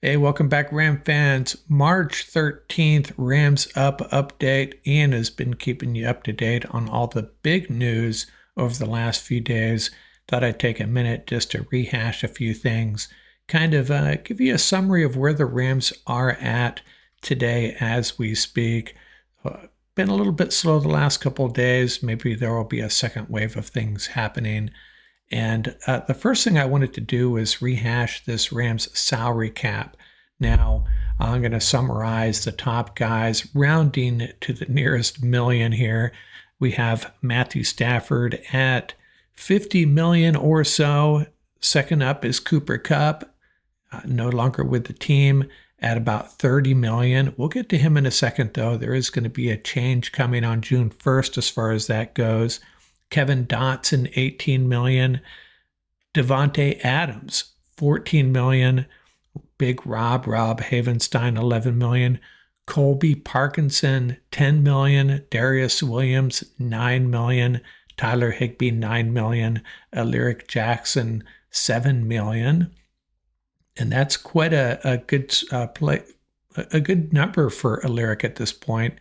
Hey, welcome back, Ram fans. March 13th, Rams Up update. Ian has been keeping you up to date on all the big news over the last few days. Thought I'd take a minute just to rehash a few things, kind of give you a summary of where the Rams are at today as we speak. Been a little bit slow the last couple of days. Maybe there will be a second wave of things happening. And the first thing I wanted to do was rehash this Rams salary cap. Now, I'm going to summarize the top guys, rounding to the nearest million here. We have Matthew Stafford at 50 million or so. Second up is Cooper Kupp, no longer with the team, at about 30 million. We'll get to him in a second, though. There is going to be a change coming on June 1st as far as that goes. Kevin Dotson, 18 million. Devontae Adams, 14 million. Big Rob Havenstein, 11 million. Colby Parkinson, 10 million. Darius Williams, 9 million. Tyler Higbee, 9 million. Alaric Jackson, 7 million. And that's quite a good number for Alaric at this point.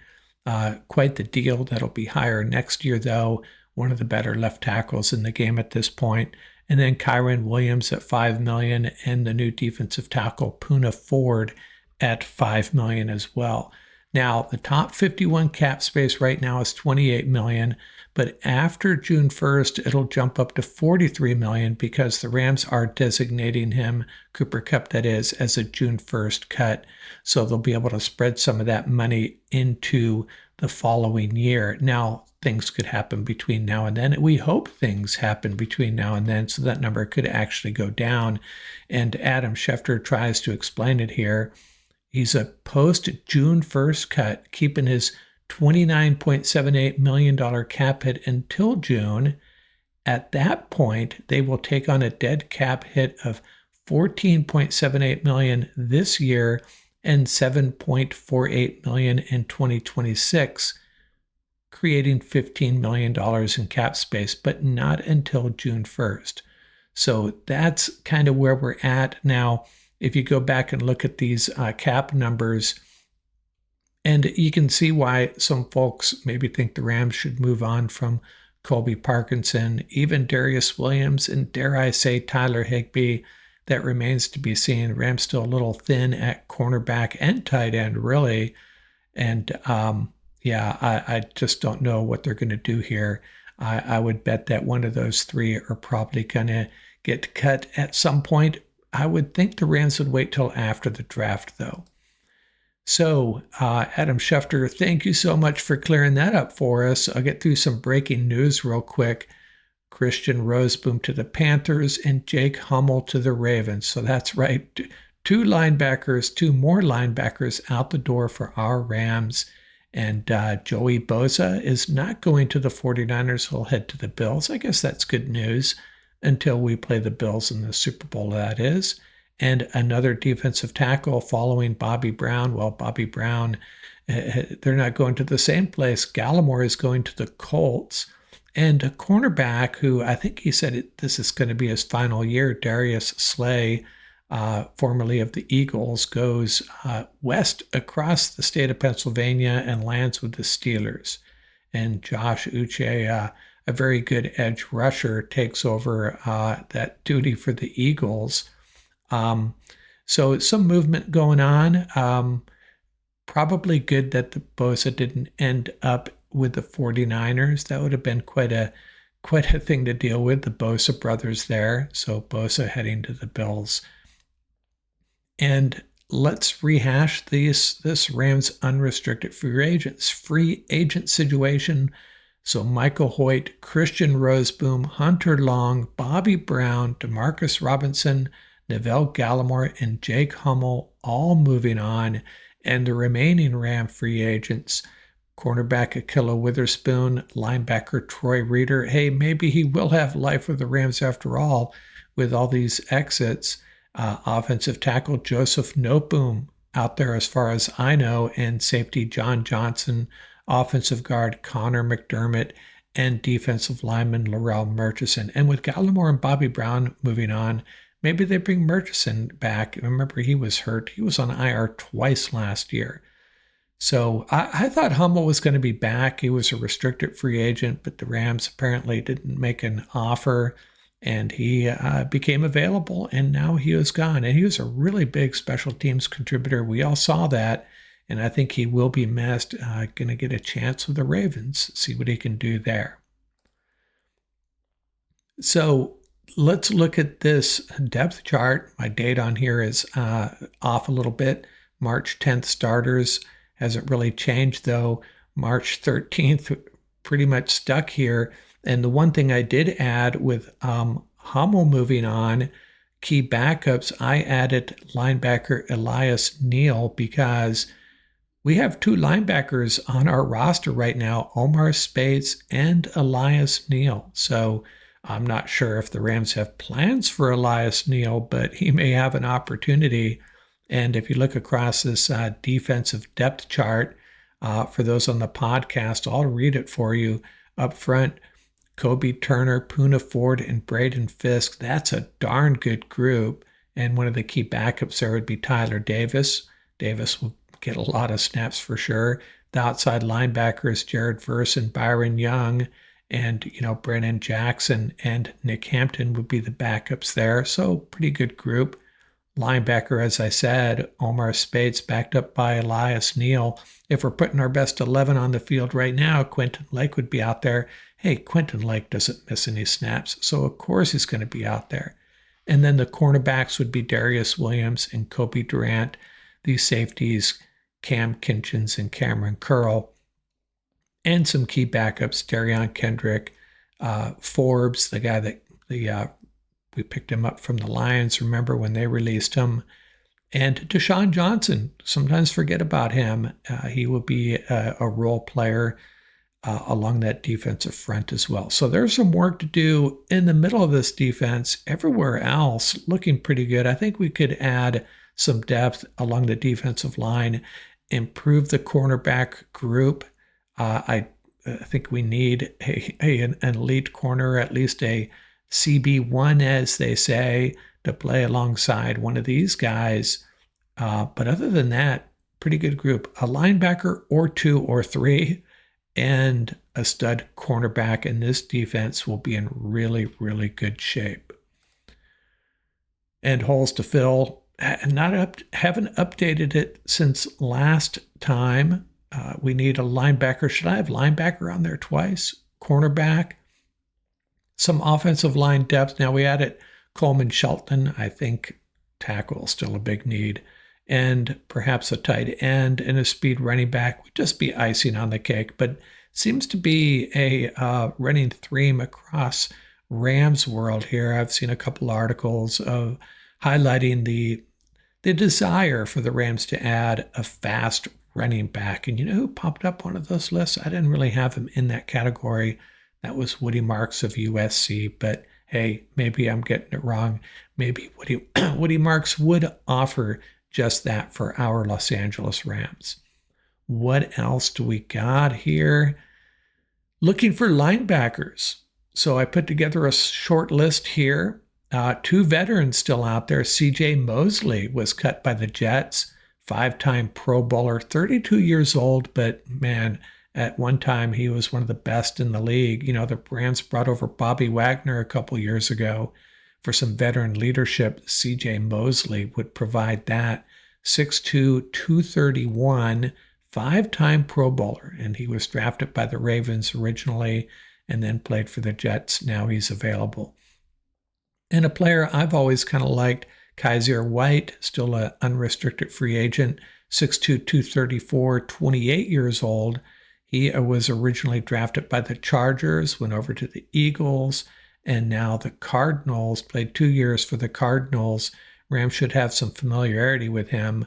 Quite the deal. That'll be higher next year, though. One of the better left tackles in the game at this point. And then Kyron Williams at 5 million, and the new defensive tackle Poona Ford at 5 million as well. Now, the top 51 cap space right now is 28 million, but after June 1st, it'll jump up to 43 million because the Rams are designating him, Cooper Kupp that is, as a June 1st cut. So they'll be able to spread some of that money into the following year. Now, things could happen between now and then. We hope things happen between now and then, so that number could actually go down. And Adam Schefter tries to explain it here. He's a post-June 1st cut, keeping his $29.78 million cap hit until June. At that point, they will take on a dead cap hit of $14.78 million this year and $7.48 million in 2026, creating $15 million in cap space, but not until June 1st. So that's kind of where we're at now. If you go back and look at these cap numbers, and you can see why some folks maybe think the Rams should move on from Colby Parkinson, even Darius Williams, and dare I say Tyler Higbee. That remains to be seen. Rams still a little thin at cornerback and tight end, really. And I just don't know what they're going to do here. I would bet that one of those three are probably going to get cut at some point. I would think the Rams would wait till after the draft, though. So, Adam Schefter, thank you so much for clearing that up for us. I'll get through some breaking news real quick. Christian Roseboom to the Panthers and Jake Hummel to the Ravens. So that's right. Two more linebackers out the door for our Rams. And Joey Bosa is not going to the 49ers. He'll head to the Bills. I guess that's good news until we play the Bills in the Super Bowl, that is. And another defensive tackle following Bobby Brown. Well, Bobby Brown, they're not going to the same place. Gallimore is going to the Colts. And a cornerback who I think he said this is going to be his final year, Darius Slay, formerly of the Eagles, goes west across the state of Pennsylvania and lands with the Steelers. And Josh Uche, a very good edge rusher, takes over that duty for the Eagles. So some movement going on. Probably good that the Bosa didn't end up with the 49ers. That would have been quite a thing to deal with, the Bosa brothers there. So Bosa heading to the Bills. And let's rehash this Rams unrestricted free agent situation. So Michael Hoyt, Christian Roseboom, Hunter Long, Bobby Brown, Demarcus Robinson, Neville Gallimore, and Jake Hummel all moving on. And the remaining Ram free agents, cornerback Akilla Witherspoon, linebacker Troy Reeder. Hey, maybe he will have life with the Rams after all with all these exits. Offensive tackle Joseph Noteboom out there as far as I know, and safety John Johnson, offensive guard Connor McDermott, and defensive lineman Laurel Murchison. And with Gallimore and Bobby Brown moving on, Maybe they bring Murchison back. Remember, he was hurt. He was on IR twice last year. So I thought Hummel was going to be back. He was a restricted free agent, but the Rams apparently didn't make an offer, and he became available, and now he was gone. And he was a really big special teams contributor. We all saw that, and I think he will be missed. Going to get a chance with the Ravens, see what he can do there. So let's look at this depth chart. My date on here is off a little bit. March 10th starters. Hasn't really changed though. March 13th, pretty much stuck here. And the one thing I did add with Hummel moving on, key backups, I added linebacker Elias Neal because we have two linebackers on our roster right now, Omar Speights and Elias Neal. So I'm not sure if the Rams have plans for Elias Neal, but he may have an opportunity. And if you look across this defensive depth chart, for those on the podcast, I'll read it for you. Up front, Kobe Turner, Poona Ford, and Braden Fisk. That's a darn good group. And one of the key backups there would be Tyler Davis. Davis will get a lot of snaps for sure. The outside linebackers, Jared Verse and Byron Young. And, Brennan Jackson and Nick Hampton would be the backups there. So pretty good group. Linebacker, as I said, Omar Speights backed up by Elias Neal. If we're putting our best 11 on the field right now, Quentin Lake would be out there. Hey, Quentin Lake doesn't miss any snaps, so of course he's going to be out there. And then the cornerbacks would be Darius Williams and Kobe Durant. These safeties, Cam Kinchins and Cameron Curl. And some key backups, Darion Kendrick, Forbes, the guy that we picked him up from the Lions, remember when they released him, and Deshaun Johnson. Sometimes forget about him. He will be a role player along that defensive front as well. So there's some work to do in the middle of this defense. Everywhere else looking pretty good. I think we could add some depth along the defensive line, improve the cornerback group. I think we need an elite corner, at least a CB1, as they say, to play alongside one of these guys. But other than that, pretty good group. A linebacker or two or three and a stud cornerback in this defense will be in really, really good shape. And holes to fill. Haven't updated it since last time. We need a linebacker. Should I have linebacker on there twice? Cornerback. Some offensive line depth. Now we added Coleman Shelton. I think tackle is still a big need. And perhaps a tight end and a speed running back would just be icing on the cake. But seems to be a running theme across Rams world here. I've seen a couple articles of highlighting the desire for the Rams to add a fast running back. And you know who popped up one of those lists? I didn't really have him in that category. That was Woody Marks of USC, but hey, maybe I'm getting it wrong. Maybe Woody Marks would offer just that for our Los Angeles Rams. What else do we got here? Looking for linebackers. So I put together a short list here. Two veterans still out there. CJ Mosley was cut by the Jets, 5-time Pro Bowler, 32 years old, but man, at one time, he was one of the best in the league. The Rams brought over Bobby Wagner a couple years ago for some veteran leadership. CJ Mosley would provide that. 6'2", 231, 5-time Pro Bowler. And he was drafted by the Ravens originally and then played for the Jets. Now he's available. And a player I've always kind of liked, Kaiser White, still an unrestricted free agent, 6'2", 234, 28 years old. He was originally drafted by the Chargers, went over to the Eagles, and now the Cardinals, played 2 years for the Cardinals. Rams should have some familiarity with him,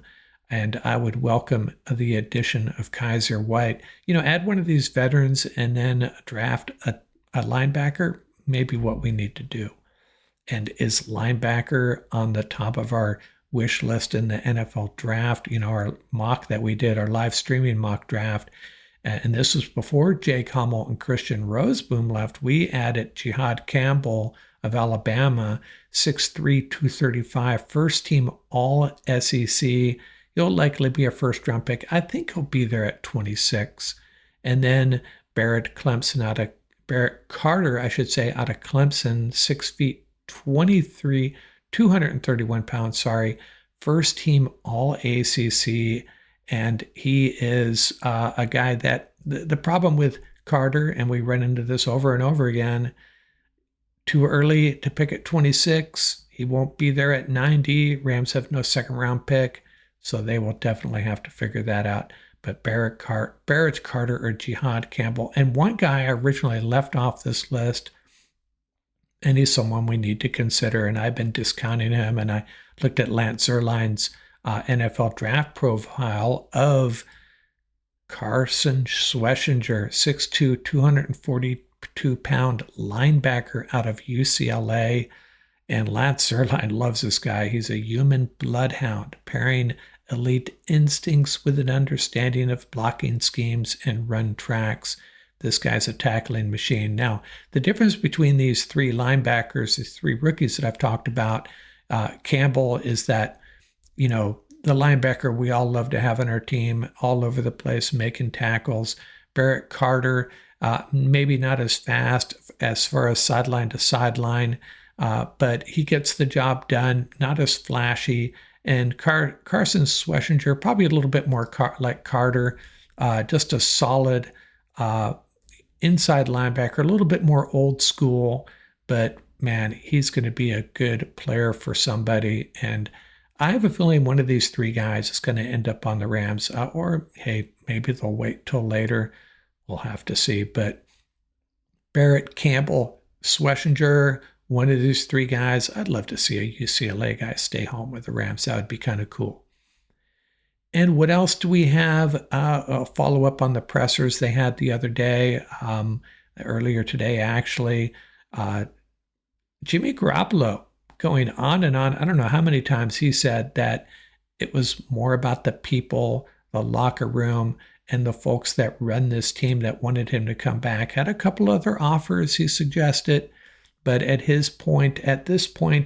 and I would welcome the addition of Kaiser White. Add one of these veterans and then draft a linebacker, maybe what we need to do. And is linebacker on the top of our wish list in the NFL draft? Our mock that we did, our live streaming mock draft, and this was before Jake Hummel and Christian Roseboom left. We added Jihad Campbell, of Alabama, 6'3", 235, first team all SEC. He'll likely be a first round pick. I think he'll be there at 26. And then Barrett Carter, I should say, out of Clemson, 6 feet 23, 231 pounds, sorry, first team all ACC. And he is a guy that the problem with Carter, and we run into this over and over again, too early to pick at 26. He won't be there at 90. Rams have no second round pick, so they will definitely have to figure that out. But Barrett Carter or Jihad Campbell. And one guy I originally left off this list, and he's someone we need to consider, and I've been discounting him, and I looked at Lance Zierlein's NFL draft profile of Carson Schlesinger, 6'2", 242-pound linebacker out of UCLA. And Lance Zierlein loves this guy. He's a human bloodhound, pairing elite instincts with an understanding of blocking schemes and run tracks. This guy's a tackling machine. Now, the difference between these three linebackers, these three rookies that I've talked about, Campbell is that, the linebacker we all love to have on our team, all over the place, making tackles. Barrett Carter, maybe not as fast as far as sideline to sideline, but he gets the job done, not as flashy. And Carson Schlesinger, probably a little bit more like Carter, just a solid inside linebacker, a little bit more old school, but man, he's going to be a good player for somebody. And I have a feeling one of these three guys is going to end up on the Rams, or hey, maybe they'll wait till later. We'll have to see. But Barrett, Campbell, Schlesinger, one of these three guys, I'd love to see a UCLA guy stay home with the Rams. That would be kind of cool. And what else do we have? A follow-up on the pressers they had the other day, earlier today, actually. Jimmy Garoppolo going on and on. I don't know how many times he said that it was more about the people, the locker room, and the folks that run this team that wanted him to come back. Had a couple other offers, he suggested. But at this point,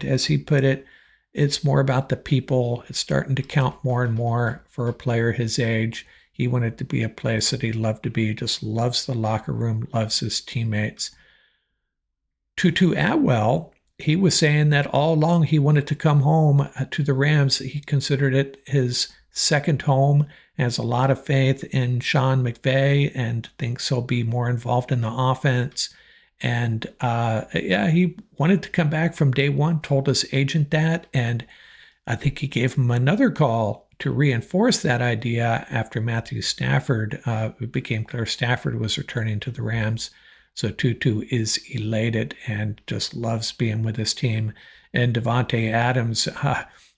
as he put it, it's more about the people. It's starting to count more and more for a player his age. He wanted to be a place that he loved to be, just loves the locker room, loves his teammates. Tutu Atwell, he was saying that all along he wanted to come home to the Rams. He considered it his second home, has a lot of faith in Sean McVay and thinks he'll be more involved in the offense. And he wanted to come back from day one, told his agent that, and I think he gave him another call to reinforce that idea after Matthew Stafford. It became clear Stafford was returning to the Rams. So Tutu is elated and just loves being with his team. And Davante Adams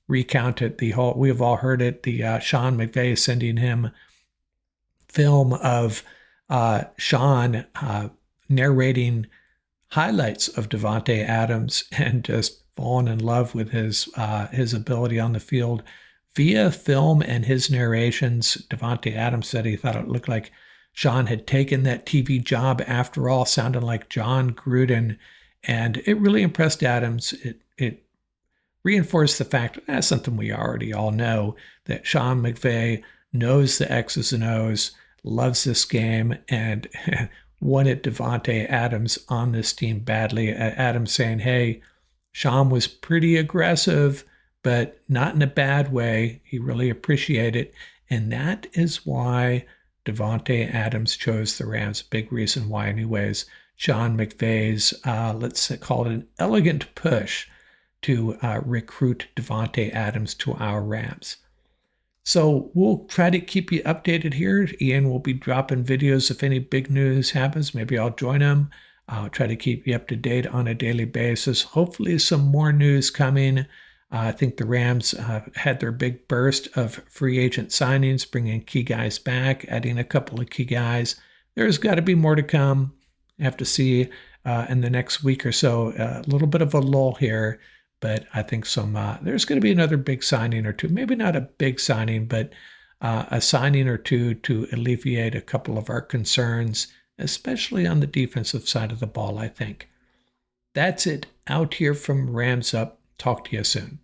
recounted we have all heard it, the Sean McVay sending him film of Sean narrating highlights of Davante Adams and just falling in love with his ability on the field via film and his narrations. Davante Adams said he thought it looked like Sean had taken that TV job after all, sounded like John Gruden, and it really impressed Adams. It reinforced the fact, that's something we already all know, that Sean McVay knows the X's and O's, loves this game, and wanted Davante Adams on this team badly. Adams saying, hey, Sean was pretty aggressive, but not in a bad way. He really appreciated it. And that is why Davante Adams chose the Rams. Big reason why anyways. Sean McVay's, let's call it an elegant push to recruit Davante Adams to our Rams. So we'll try to keep you updated here. Ian will be dropping videos if any big news happens. Maybe I'll join him. I'll try to keep you up to date on a daily basis. Hopefully some more news coming. I think the Rams had their big burst of free agent signings, bringing key guys back, adding a couple of key guys. There's got to be more to come. I have to see in the next week or so. A little bit of a lull here, but I think there's going to be another big signing or two. Maybe not a big signing, but a signing or two to alleviate a couple of our concerns, especially on the defensive side of the ball, I think. That's it Out here from Rams Up. Talk to you soon.